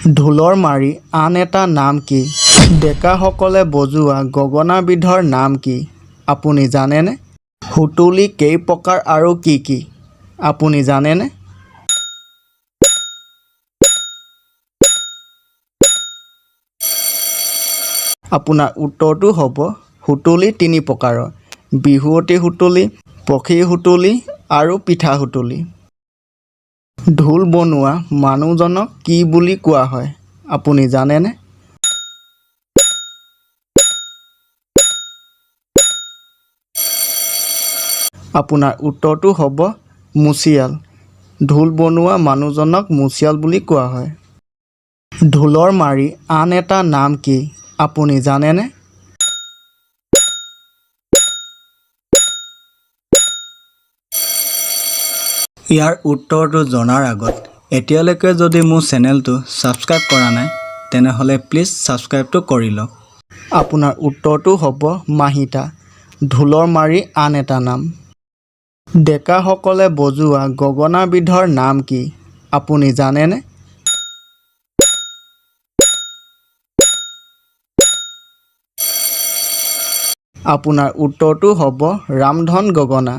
ঢোলৰ মাৰি আন এটা নাম কি? ডেকাসকলে বজোৱা গগনাবিধৰ নাম কি? আপুনি জানেনে? সুতুলি কেই প্ৰকাৰ আৰু কি কি? আপুনি জানেনে? আপোনাৰ উত্তৰটো হ'ব সুতুলি তিনি প্ৰকাৰৰ: বিহুৱতী সুতুলি, পখী সুতুলি আৰু পিঠা সুতুলি। ঢোল বনোৱা মানুহজনক কি বুলি কোৱা হয়? আপুনি জানেনে? আপোনাৰ উত্তৰটো হ'ব মুচিয়াল। ঢোল বনোৱা মানুহজনক মুচিয়াল বুলি কোৱা হয়। ঢোলৰ মাৰি আন এটা নাম কি? আপুনি জানেনে? ইয়াৰ উত্তৰটো জনাৰ আগত এতিয়ালৈকে যদি মোৰ চেনেলটো ছাবস্ক্ৰাইব কৰা নাই তেনেহ'লে প্লিজ ছাবস্ক্ৰাইবটো কৰি লওক। আপোনাৰ উত্তৰটো হ'ব মাহিতা। ঢোলৰ মাৰি আন এটা নাম। ডেকাসকলে বজোৱা গগনাবিধৰ নাম কি? আপুনি জানেনে? আপোনাৰ উত্তৰটো হ'ব ৰামধন গগনা।